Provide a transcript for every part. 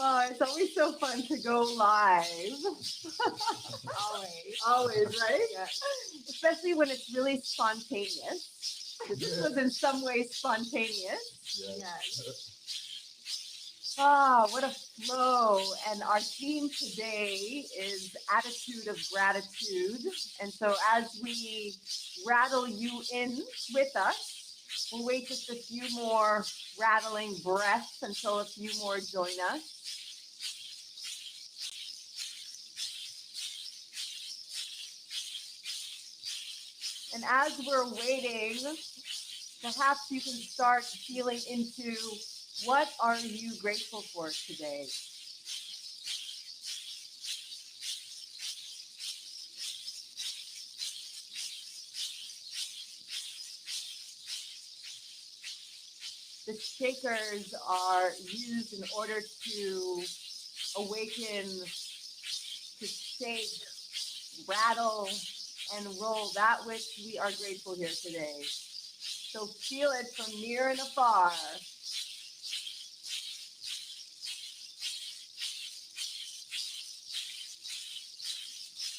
Oh, it's always so fun to go live. Always, right? Yeah. Especially when it's really spontaneous. This was in some ways spontaneous. Yes. Ah, what a flow. And our theme today is attitude of gratitude. And so as we rattle you in with us, we'll wait just a few more rattling breaths until a few more join us. And as we're waiting, perhaps you can start feeling into what are you grateful for today? The shakers are used in order to awaken, to shake, rattle, and roll that which we are grateful here today. So feel it from near and afar.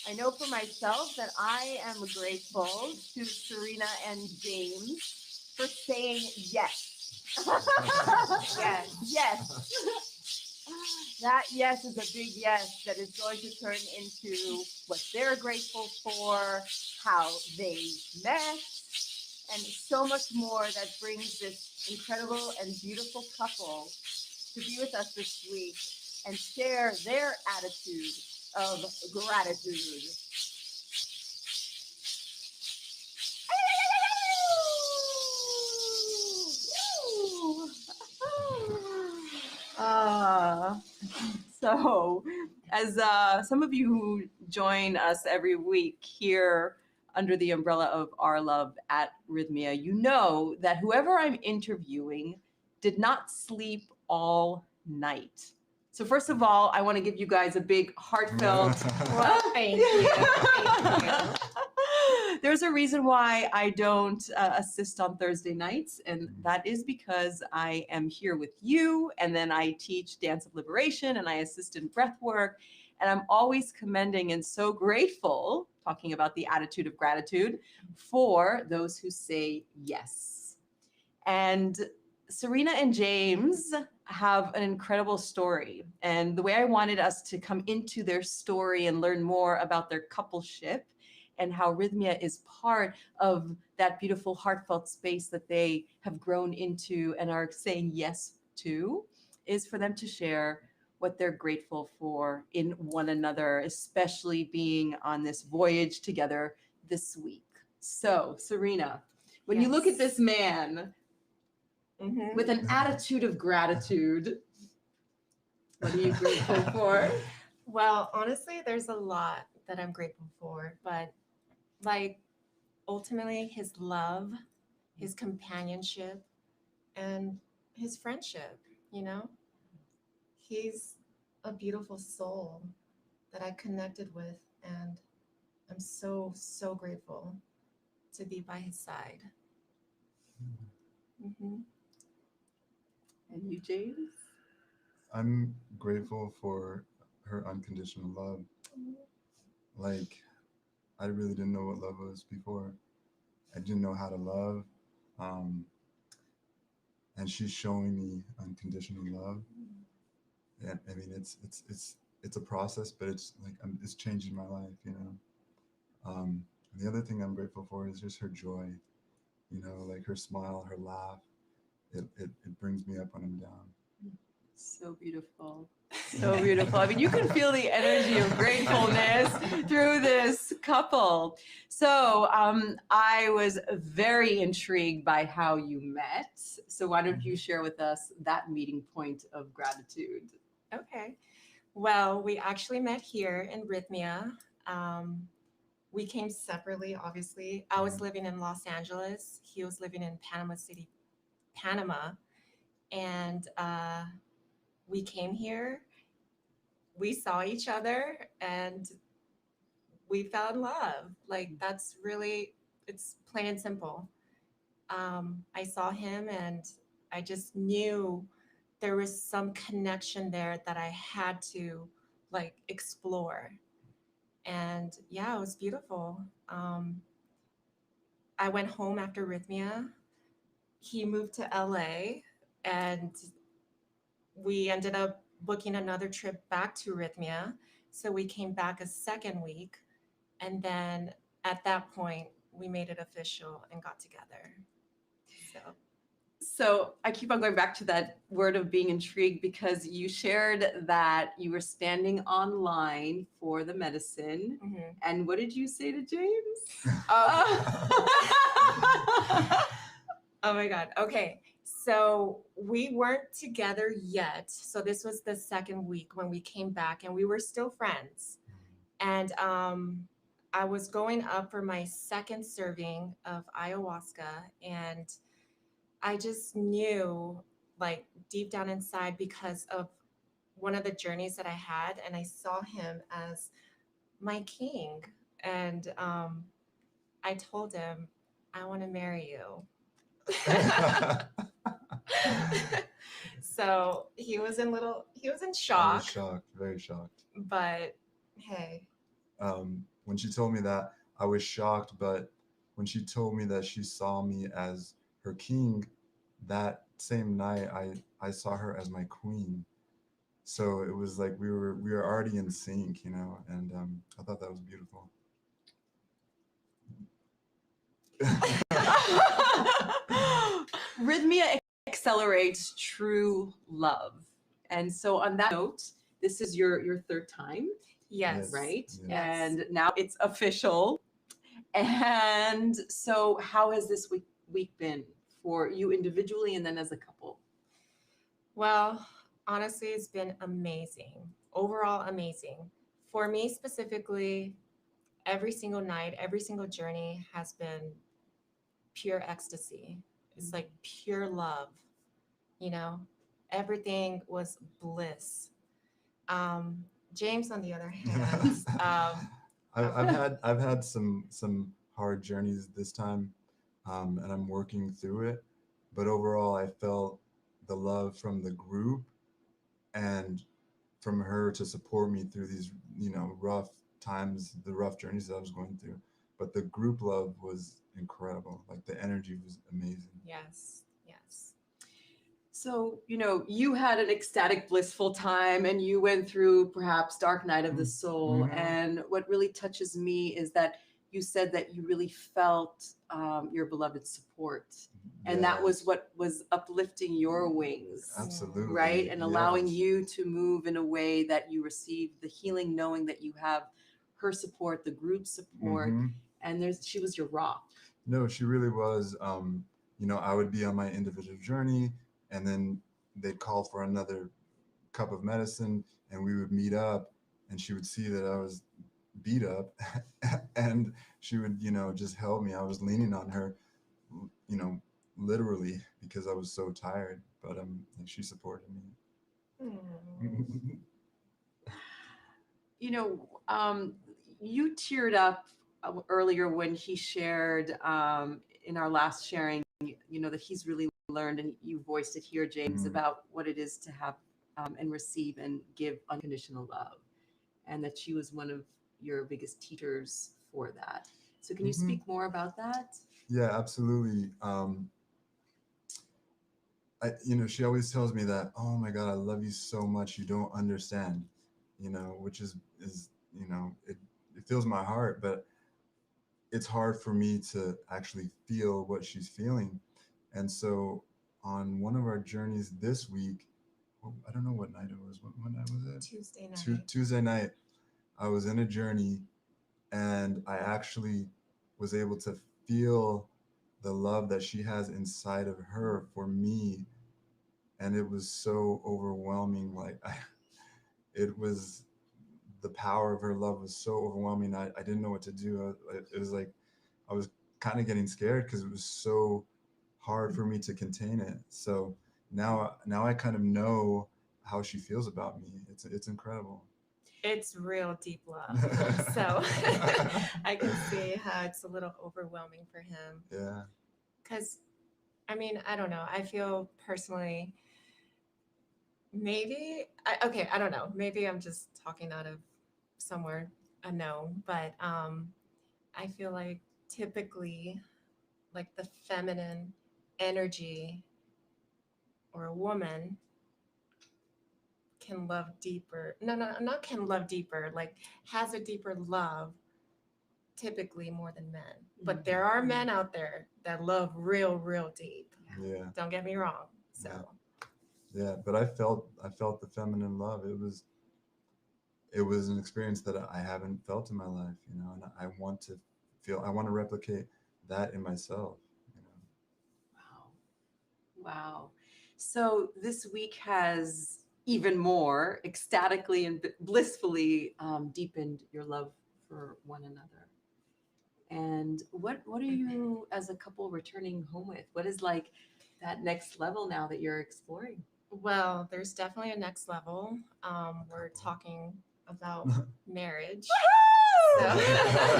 I know for myself that I am grateful to Serena and James for saying yes. Yes. That yes is a big yes that is going to turn into what they're grateful for, how they met, and so much more that brings this incredible and beautiful couple to be with us this week and share their attitude of gratitude. So as some of you who join us every week here under the umbrella of Our Love at Rythmia, you know that whoever I'm interviewing did not sleep all night. So first of all, I want to give you guys a big heartfelt thank you. Thank you. There's a reason why I don't assist on Thursday nights, and that is because I am here with you, and then I teach Dance of Liberation, and I assist in breathwork, and I'm always commending and so grateful, talking about the attitude of gratitude, for those who say yes. And Serena and James have an incredible story, and the way I wanted us to come into their story and learn more about their coupleship and how Rythmia is part of that beautiful heartfelt space that they have grown into and are saying yes to, is for them to share what they're grateful for in one another, especially being on this voyage together this week. So, Serena, when you look at this man with an attitude of gratitude, what are you grateful for? Well, honestly, there's a lot that I'm grateful for, but like ultimately his love, his companionship, and his friendship, you know? He's a beautiful soul that I connected with, and I'm so, so grateful to be by his side. Mm-hmm. And you, James? I'm grateful for her unconditional love. Like, I really didn't know what love was before. I didn't know how to love. And she's showing me unconditional love. And I mean, it's a process, but it's like it's changing my life, you know. The other thing I'm grateful for is just her joy, you know, like her smile, her laugh. It brings me up when I'm down. So beautiful. So beautiful. I mean, you can feel the energy of gratefulness through this couple. So I was very intrigued by how you met. So why don't you share with us that meeting point of gratitude? Okay. Well, we actually met here in Rythmia. We came separately, obviously. I was living in Los Angeles. He was living in Panama City, Panama. And we came here. We saw each other and we fell in love. Like, that's really, it's plain and simple. I saw him and I just knew there was some connection there that I had to like explore. And yeah, it was beautiful. I went home after Rythmia. He moved to LA and we ended up booking another trip back to Rythmia. So we came back a second week. And then at that point, we made it official and got together. So So I keep on going back to that word of being intrigued because you shared that you were standing online for the medicine. mhm. And what did you say to James? Oh my God. Okay. So we weren't together yet. So this was the second week when we came back and we were still friends. And I was going up for my second serving of ayahuasca. And I just knew, like, deep down inside, because of one of the journeys that I had, and I saw him as my king. And I told him, I want to marry you. So he was in I shock, was shocked, very shocked. but hey, When she told me that, I was shocked, but when she told me that she saw me as her king, that same night I saw her as my queen. So it was like we were already in sync, you know, and I thought that was beautiful. Rythmia accelerates true love. And so on that note, this is your third time, yes, right? Yes. And now it's official. And so how has this week been for you individually and then as a couple? Well, honestly, it's been amazing. Overall, amazing. For me specifically, every single night, every single journey has been pure ecstasy. It's like pure love, you know? Everything was bliss. James, on the other hand, I've had some hard journeys this time, and I'm working through it. But overall, I felt the love from the group and from her to support me through these, rough times, the rough journeys that I was going through. But the group love was incredible. Like the energy was amazing. yes, yes. So, you had an ecstatic, blissful time and you went through perhaps dark night of the soul. Mhm. And what really touches me is that you said that you really felt your beloved's support. And that was Yes, what was uplifting your wings, absolutely. right? And allowing Yes. you to move in a way that you received the healing, knowing that you have her support, the group support, Mhm. and she was your rock. No, she really was. I would be on my individual journey, and then they'd call for another cup of medicine, and we would meet up, and she would see that I was beat up, and she would, just help me. I was leaning on her, you know, literally because I was so tired, but she supported Mm. me. You know, you teared up earlier when he shared in our last sharing, that he's really learned, and you voiced it here, James, Mhm. about what it is to have and receive and give unconditional love, and that she was one of your biggest teachers for that. So, can you Mhm. speak more about that? Yeah, absolutely. She always tells me that, oh my God, I love you so much, you don't understand, which is, it fills my heart, but it's hard for me to actually feel what she's feeling. And so on one of our journeys this week, I don't know what night it was. What night was it? Tuesday night. Tuesday night, I was in a journey and I actually was able to feel the love that she has inside of her for me, and it was so overwhelming. It was, the power of her love was so overwhelming. I didn't know what to do. It was like I was kind of getting scared because it was so hard for me to contain it. So now I kind of know how she feels about me. It's incredible. It's real deep love. So I can see how it's a little overwhelming for him. Yeah. Because I mean, I don't know. I feel personally, maybe, okay, I don't know. Maybe I'm just talking out of somewhere unknown, but I feel like typically, like the feminine energy or a woman can love deeper. No, no, not can love deeper, like has a deeper love typically more than men. But there are men out there that love real, real deep. Yeah. Don't get me wrong. So Yeah, but I felt the feminine love. It was an experience that I haven't felt in my life, you know, and I want to replicate that in myself, you know. Wow. Wow. So this week has even more ecstatically and blissfully deepened your love for one another. And what are you as a couple returning home with? What is like that next level now that you're exploring? well, there's definitely a next level. We're talking about marriage. So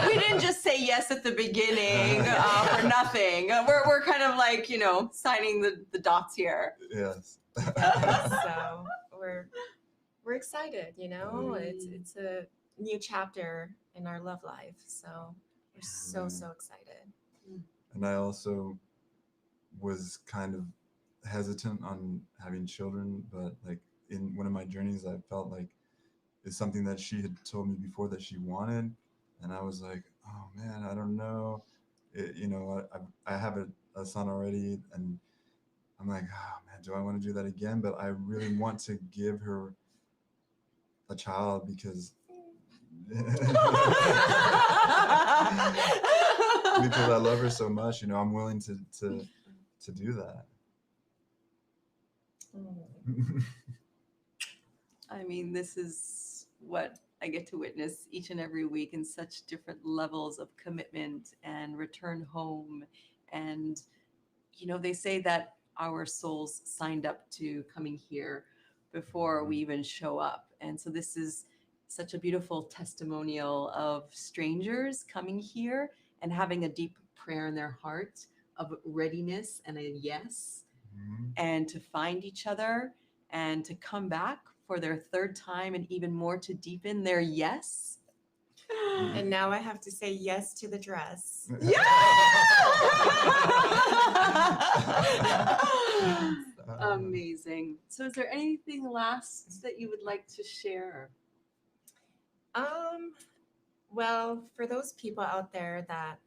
We didn't just say yes at the beginning for nothing. We're kind of like, you know, signing the dots here. Yes. so we're excited, you know. It's a new chapter in our love life. So we're so excited. And I also was kind of hesitant on having children, but like in one of my journeys, I felt like it's something that she had told me before that she wanted, and I was like, oh man, I don't know. You know, I have a son already, and I'm like, oh man, do I want to do that again? But I really want to give her a child because because I love her so much. You know, I'm willing to do that. I mean, this is what I get to witness each and every week in such different levels of commitment and return home. And, you know, they say that our souls signed up to coming here before we even show up. And so this is such a beautiful testimonial of strangers coming here and having a deep prayer in their heart of readiness and a yes, and to find each other and to come back for their third time and even more to deepen their yes. And now I have to say yes to the dress. Yeah! Amazing. So is there anything last that you would like to share? Well, for those people out there that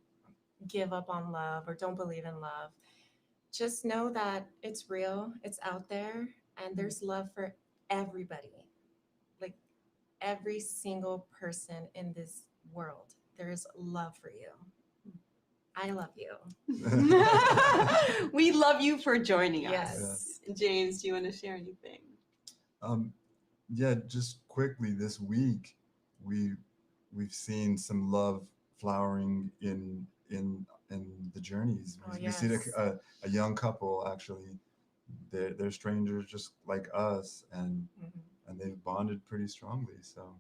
give up on love or don't believe in love, just know that it's real, it's out there, and there's love for everybody. Like every single person in this world, there's love for you. I love you. We love you for joining us. Yes. James, do you want to share anything? Yeah, just quickly this week, we've seen some love flowering in the journeys. Oh, We see yes. a young couple actually. They're strangers just like us, and they've bonded pretty strongly. So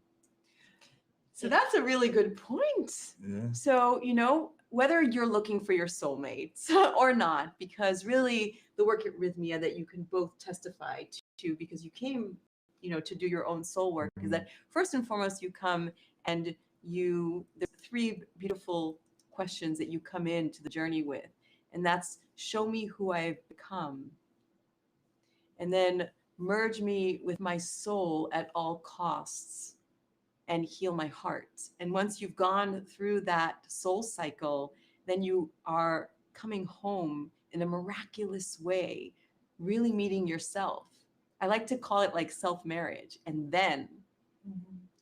that's a really good point. Yeah. So, you know, whether you're looking for your soulmate or not, because really the work at Rythmia that you can both testify to, because you came, you know, to do your own soul work, is that first and foremost, you come and there's three beautiful questions that you come into the journey with. And that's show me who I've become. And then merge me with my soul at all costs and heal my heart. And once you've gone through that soul cycle, then you are coming home in a miraculous way, really meeting yourself. I like to call it like self-marriage. And then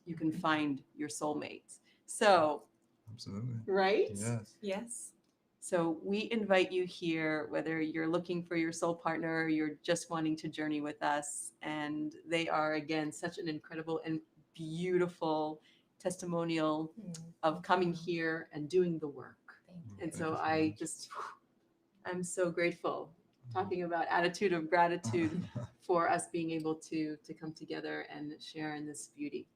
you can find your soulmate. So, Absolutely. right? Yes. Yes. So we invite you here, whether you're looking for your soul partner or you're just wanting to journey with us. And they are, again, such an incredible and beautiful testimonial of coming here and doing the work. Thank you. And Thank so you so much. I'm so grateful, talking about attitude of gratitude for us being able to come together and share in this beauty.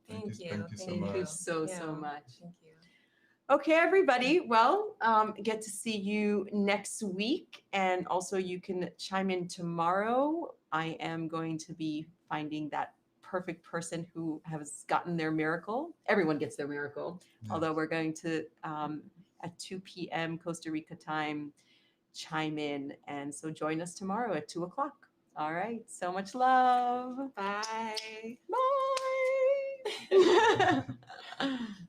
Thank you so Thank much. you so Yeah. much. Thank you. Okay, everybody. Well, get to see you next week. And also, you can chime in tomorrow. I am going to be finding that perfect person who has gotten their miracle. Everyone gets their miracle. Yes. Although we're going to, at 2 p.m. Costa Rica time, chime in. And so join us tomorrow at 2 o'clock. All right. So much love. Bye. Bye.